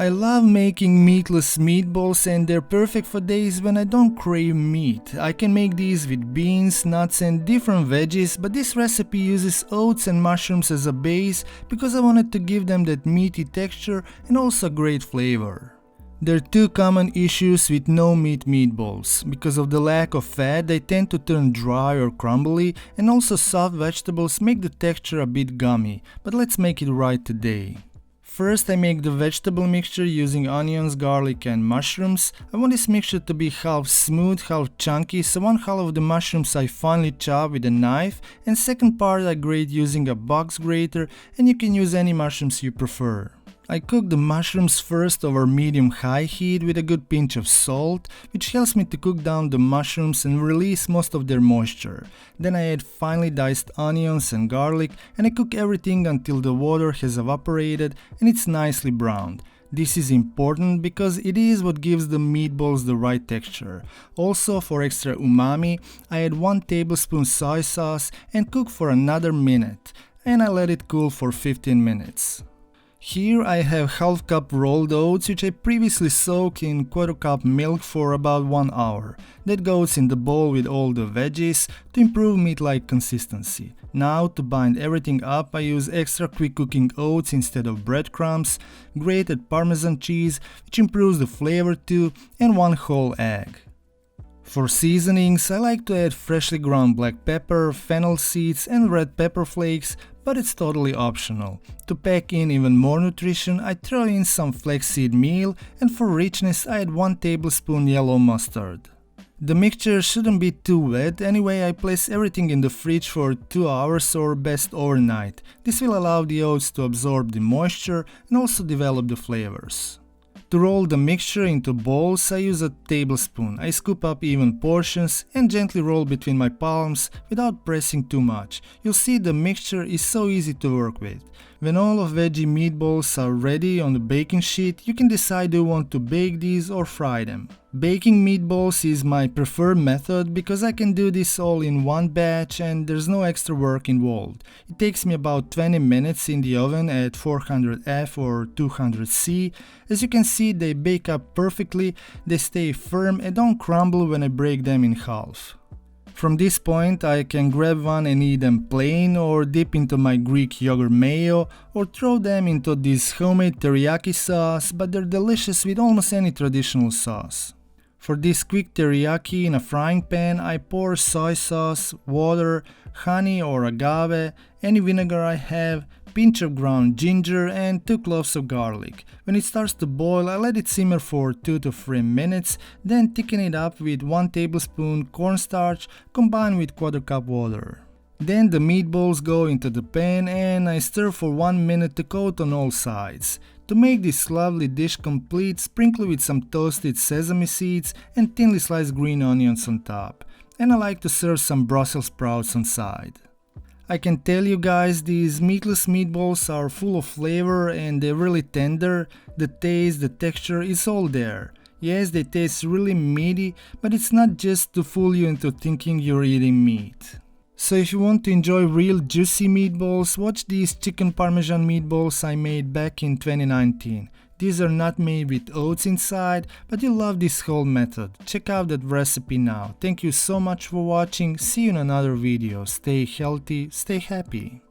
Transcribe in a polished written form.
I love making meatless meatballs and they're perfect for days when I don't crave meat. I can make these with beans, nuts and different veggies, but this recipe uses oats and mushrooms as a base because I wanted to give them that meaty texture and also great flavor. There are two common issues with no meat meatballs. Because of the lack of fat, they tend to turn dry or crumbly, and also soft vegetables make the texture a bit gummy, but let's make it right today. First, I make the vegetable mixture using onions, garlic and mushrooms. I want this mixture to be half smooth, half chunky, so one half of the mushrooms I finely chop with a knife, and second part I grate using a box grater, and you can use any mushrooms you prefer. I cook the mushrooms first over medium-high heat with a good pinch of salt, which helps me to cook down the mushrooms and release most of their moisture. Then I add finely diced onions and garlic, and I cook everything until the water has evaporated and it's nicely browned. This is important because it is what gives the meatballs the right texture. Also, for extra umami, I add 1 tablespoon soy sauce and cook for another minute, and I let it cool for 15 minutes. Here I have half cup rolled oats, which I previously soaked in 1/4 cup milk for about 1 hour. That goes in the bowl with all the veggies to improve meat-like consistency. Now, to bind everything up, I use extra quick cooking oats instead of breadcrumbs, grated Parmesan cheese, which improves the flavor too, and 1 whole egg. For seasonings, I like to add freshly ground black pepper, fennel seeds and red pepper flakes, but it's totally optional. To pack in even more nutrition, I throw in some flaxseed meal, and for richness I add 1 tablespoon yellow mustard. The mixture shouldn't be too wet, anyway I place everything in the fridge for 2 hours or best overnight. This will allow the oats to absorb the moisture and also develop the flavors. To roll the mixture into balls, I use a tablespoon. I scoop up even portions and gently roll between my palms without pressing too much. You'll see the mixture is so easy to work with. When all of veggie meatballs are ready on the baking sheet, you can decide do you want to bake these or fry them. Baking meatballs is my preferred method because I can do this all in one batch and there's no extra work involved. It takes me about 20 minutes in the oven at 400F or 200C. As you can see, they bake up perfectly, they stay firm and don't crumble when I break them in half. From this point I can grab one and eat them plain, or dip into my Greek yogurt mayo, or throw them into this homemade teriyaki sauce, but they're delicious with almost any traditional sauce. For this quick teriyaki in a frying pan, I pour soy sauce, water, honey or agave, any vinegar I have, pinch of ground ginger and 2 cloves of garlic. When it starts to boil, I let it simmer for 2 to 3 minutes, then thicken it up with 1 tablespoon cornstarch combined with 1/4 cup water. Then the meatballs go into the pan and I stir for 1 minute to coat on all sides. To make this lovely dish complete, sprinkle with some toasted sesame seeds and thinly sliced green onions on top. And I like to serve some Brussels sprouts on side. I can tell you guys, these meatless meatballs are full of flavor and they're really tender. The taste, the texture is all there. Yes, they taste really meaty, but it's not just to fool you into thinking you're eating meat. So if you want to enjoy real juicy meatballs, watch these chicken parmesan meatballs I made back in 2019. These are not made with oats inside, but you'll love this whole method. Check out that recipe now. Thank you so much for watching. See you in another video. Stay healthy, stay happy.